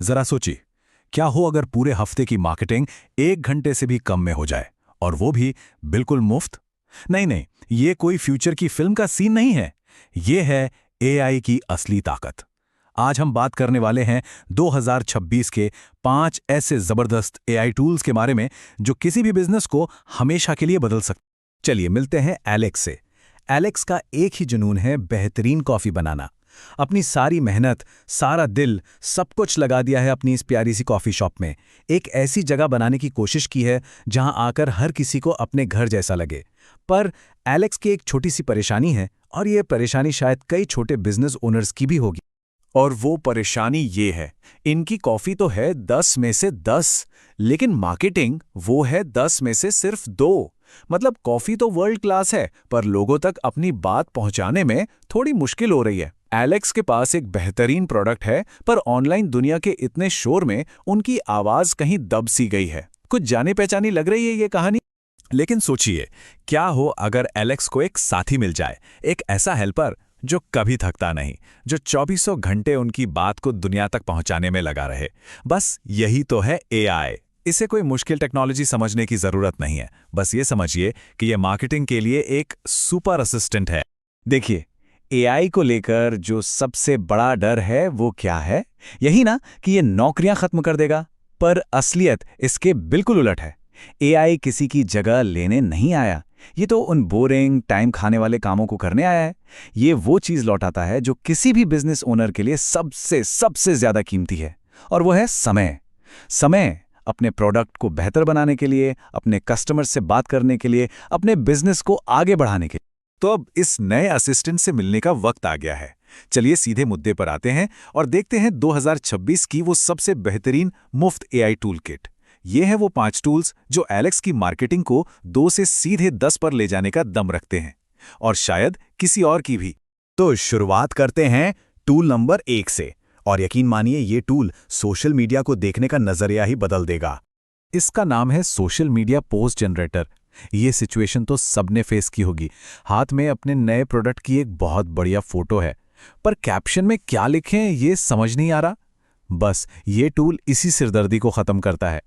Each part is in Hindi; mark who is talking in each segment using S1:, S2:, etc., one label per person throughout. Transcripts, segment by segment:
S1: जरा सोचिए, क्या हो अगर पूरे हफ्ते की मार्केटिंग 1 घंटे से भी कम में हो जाए, और वो भी बिल्कुल मुफ्त। नहीं नहीं, ये कोई फ्यूचर की फिल्म का सीन नहीं है। ये है एआई की असली ताकत। आज हम बात करने वाले हैं 2026 के 5 ऐसे जबरदस्त एआई टूल्स के बारे में जो किसी भी बिजनेस को हमेशा के लिए बदल सकते। चलिए मिलते हैं एलेक्स से। एलेक्स का एक ही जुनून है, बेहतरीन कॉफी बनाना। अपनी सारी मेहनत, सारा दिल, सब कुछ लगा दिया है अपनी इस प्यारी सी कॉफी शॉप में। एक ऐसी जगह बनाने की कोशिश की है जहां आकर हर किसी को अपने घर जैसा लगे। पर एलेक्स की एक छोटी सी परेशानी है, और ये परेशानी शायद कई छोटे बिजनेस ओनर्स की भी होगी। और वो परेशानी ये है, इनकी कॉफी तो है 10 में से 10, लेकिन मार्केटिंग वो है 10 में से सिर्फ 2। मतलब कॉफी तो वर्ल्ड क्लास है, पर लोगों तक अपनी बात पहुंचाने में थोड़ी मुश्किल हो रही है। एलेक्स के पास एक बेहतरीन प्रोडक्ट है, पर ऑनलाइन दुनिया के इतने शोर में उनकी आवाज कहीं दब सी गई है। कुछ जाने पहचानी लग रही है ये कहानी। लेकिन सोचिए, क्या हो अगर एलेक्स को एक साथी मिल जाए, एक ऐसा हेल्पर जो कभी थकता नहीं, जो 24 घंटे उनकी बात को दुनिया तक पहुंचाने में लगा रहे। बस यही तो है एआई। इसे कोई मुश्किल टेक्नोलॉजी समझने की जरूरत नहीं है। बस ये समझिए कि यह मार्केटिंग के लिए एक सुपर असिस्टेंट है। देखिए, एआई को लेकर जो सबसे बड़ा डर है वो क्या है? यही ना कि ये नौकरियां खत्म कर देगा। पर असलियत इसके बिल्कुल उलट है। एआई किसी की जगह लेने नहीं आया। ये तो उन बोरिंग, टाइम खाने वाले कामों को करने आया है। ये वो चीज लौटाता है जो किसी भी बिजनेस ओनर के लिए सबसे सबसे ज्यादा कीमती है, और वो है समय। समय अपने प्रोडक्ट को बेहतर बनाने के लिए, अपने कस्टमर से बात करने के लिए, अपने बिजनेस को आगे बढ़ाने के लिए। तो अब इस नए असिस्टेंट से मिलने का वक्त आ गया है। चलिए सीधे मुद्दे पर आते हैं और देखते हैं 2026 की वो सबसे बेहतरीन मुफ्त एआई टूल किट। ये है वो 5 टूल्स जो एलेक्स की मार्केटिंग को 2 से सीधे 10 पर ले जाने का दम रखते हैं, और शायद किसी और की भी। तो शुरुआत करते हैं टूल नंबर 1 से, और यकीन मानिए ये टूल सोशल मीडिया को देखने का नजरिया ही बदल देगा। इसका नाम है सोशल मीडिया पोस्ट जनरेटर। ये सिचुएशन तो सबने फेस की होगी। हाथ में अपने नए प्रोडक्ट की एक बहुत बढ़िया फोटो है, पर कैप्शन में क्या लिखें ये समझ नहीं आ रहा। बस ये टूल इसी सिरदर्दी को खत्म करता है।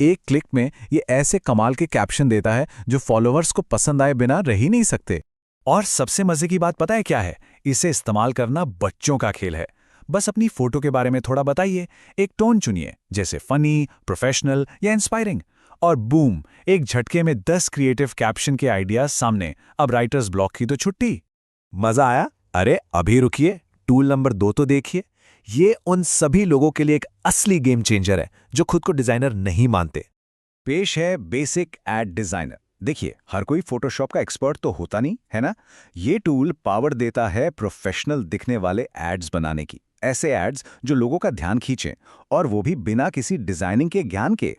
S1: एक क्लिक में ये ऐसे कमाल के कैप्शन देता है जो फॉलोअर्स को पसंद आए बिना रह ही नहीं सकते। और सबसे मजे की बात पता है क्या है? इसे इस्तेमाल करना बच्चों का खेल है। बस अपनी फोटो के बारे में थोड़ा बताइए, एक टोन चुनिए जैसे फनी, प्रोफेशनल या इंस्पायरिंग, और बूम, एक झटके में 10 क्रिएटिव कैप्शन के आइडियाज सामने। अब राइटर्स ब्लॉक की तो छुट्टी। मजा आया? अरे अभी रुकिए, टूल नंबर 2 तो देखिए। ये उन सभी लोगों के लिए एक असली गेम चेंजर है जो खुद को डिजाइनर नहीं मानते। पेश है बेसिक एड डिजाइनर। देखिए, हर कोई फोटोशॉप का एक्सपर्ट तो होता नहीं है ना। ये टूल पावर देता है प्रोफेशनल दिखने वाले एड्स बनाने की। ऐसे एड्स जो लोगों का ध्यान खींचें, और वो भी बिना किसी डिजाइनिंग के ज्ञान के।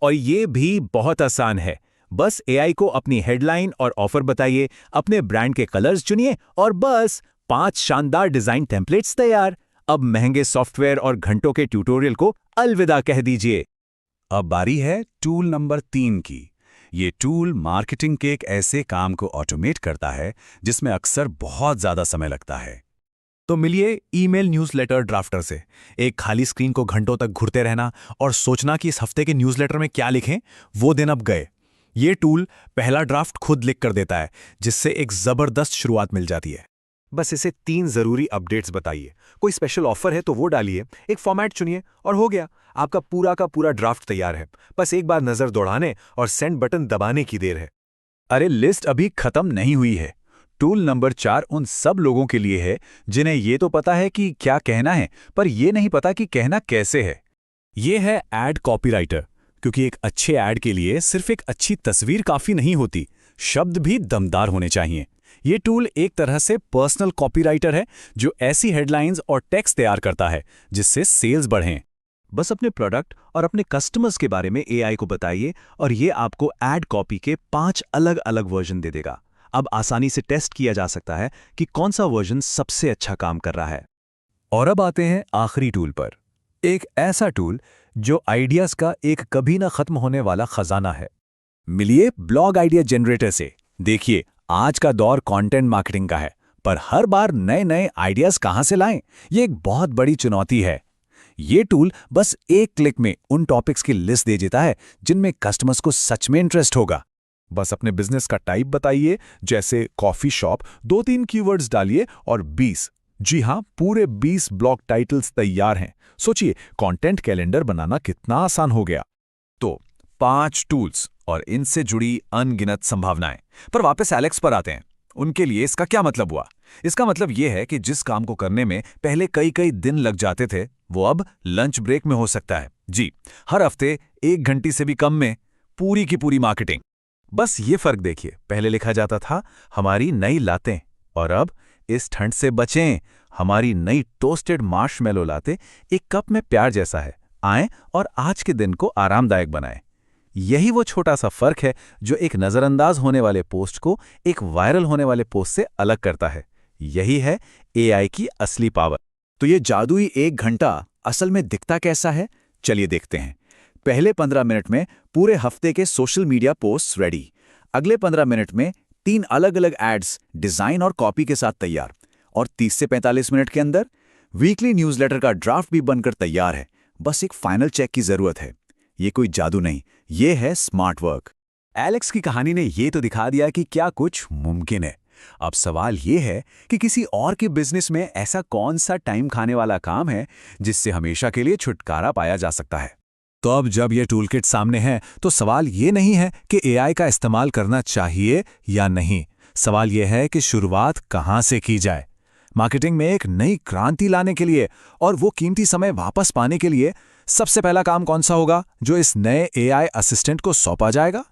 S1: और ये भी बहुत आसान है। बस एआई को अपनी हेडलाइन और ऑफर बताइए, अपने ब्रांड के कलर्स चुनिए, और बस 5 शानदार डिजाइन टेम्पलेट्स तैयार। अब महंगे सॉफ्टवेयर और घंटों के ट्यूटोरियल को अलविदा कह दीजिए। अब बारी है टूल नंबर 3 की। ये टूल मार्केटिंग के एक ऐसे काम को ऑटोमेट करता है जिसमें अक्सर बहुत ज्यादा समय लगता है। तो मिलिए ईमेल न्यूज़लेटर ड्राफ्टर से। एक खाली स्क्रीन को घंटों तक घुरते रहना और सोचना कि इस हफ्ते के न्यूज़लेटर में क्या लिखें, वो दिन अब गए। ये टूल पहला ड्राफ्ट खुद लिख कर देता है, जिससे एक जबरदस्त शुरुआत मिल जाती है। बस इसे 3 जरूरी अपडेट्स बताइए, कोई स्पेशल ऑफर है तो वो डालिए, एक फॉर्मेट चुनिए, और हो गया, आपका पूरा का पूरा ड्राफ्ट तैयार है। बस एक बार नजर दौड़ाने और सेंड बटन दबाने की देर है। अरे लिस्ट अभी खत्म नहीं हुई है। टूल नंबर 4 उन सब लोगों के लिए है जिन्हें ये तो पता है कि क्या कहना है, पर ये नहीं पता कि कहना कैसे है। ये है एड कॉपीराइटर, क्योंकि एक अच्छे एड के लिए सिर्फ एक अच्छी तस्वीर काफी नहीं होती, शब्द भी दमदार होने चाहिए। ये टूल एक तरह से पर्सनल कॉपीराइटर है जो ऐसी हेडलाइंस और टेक्स्ट तैयार करता है जिससे सेल्स बढ़ें। बस अपने प्रोडक्ट और अपने कस्टमर्स के बारे में एआई को बताइए, और ये आपको एड कॉपी के 5 अलग अलग वर्जन दे देगा। अब आसानी से टेस्ट किया जा सकता है कि कौन सा वर्जन सबसे अच्छा काम कर रहा है। और अब आते हैं आखिरी टूल पर, एक ऐसा टूल जो आइडियाज का एक कभी ना खत्म होने वाला खजाना है। मिलिए ब्लॉग आइडिया जनरेटर से। देखिए, आज का दौर कंटेंट मार्केटिंग का है, पर हर बार नए नए आइडियाज कहां से लाएं, ये एक बहुत बड़ी चुनौती है। ये टूल बस एक क्लिक में उन टॉपिक्स की लिस्ट दे देता है जिनमें कस्टमर्स को सच में इंटरेस्ट होगा। बस अपने बिजनेस का टाइप बताइए, जैसे कॉफी शॉप, 2-3 कीवर्ड्स डालिए और 20, जी हाँ, पूरे 20 ब्लॉग टाइटल्स तैयार हैं। सोचिए, कंटेंट कैलेंडर बनाना कितना आसान हो गया। तो 5 टूल्स और इनसे जुड़ी अनगिनत संभावनाएं। पर वापस एलेक्स पर आते हैं। उनके लिए इसका क्या मतलब हुआ? इसका मतलब यह है कि जिस काम को करने में पहले कई कई दिन लग जाते थे, वो अब लंच ब्रेक में हो सकता है। जी, हर हफ्ते 1 घंटे से भी कम में पूरी की पूरी मार्केटिंग। बस ये फर्क देखिए, पहले लिखा जाता था हमारी नई लातें, और अब इस ठंड से बचें, हमारी नई टोस्टेड मार्शमेलो लाते एक कप में प्यार जैसा है, आएं और आज के दिन को आरामदायक बनाएं। यही वो छोटा सा फर्क है जो एक नजरअंदाज होने वाले पोस्ट को एक वायरल होने वाले पोस्ट से अलग करता है। यही है एआई की असली पावर।
S2: तो ये जादुई 1 घंटा असल में दिखता कैसा है? चलिए देखते हैं। पहले 15 मिनट में पूरे हफ्ते के सोशल मीडिया पोस्ट्स रेडी। अगले 15 मिनट में 3 अलग-अलग एड्स डिजाइन और कॉपी के साथ तैयार। और 30 से 45 मिनट के अंदर वीकली न्यूज़लेटर का ड्राफ्ट भी बनकर तैयार है। बस एक फाइनल चेक की जरूरत है। ये कोई जादू नहीं, ये है स्मार्ट वर्क।
S1: एलेक्स की कहानी ने ये तो दिखा दिया कि क्या कुछ मुमकिन है। अब सवाल ये है कि किसी और के बिजनेस में ऐसा कौन सा टाइम खाने वाला काम है जिससे हमेशा के लिए छुटकारा पाया जा सकता है। तो अब जब ये टूलकिट सामने है, तो सवाल ये नहीं है कि एआई का इस्तेमाल करना चाहिए या नहीं। सवाल ये है कि शुरुआत कहाँ से की जाए। मार्केटिंग में एक नई क्रांति लाने के लिए और वो कीमती समय वापस पाने के लिए सबसे पहला काम कौन सा होगा जो इस नए एआई असिस्टेंट को सौंपा जाएगा?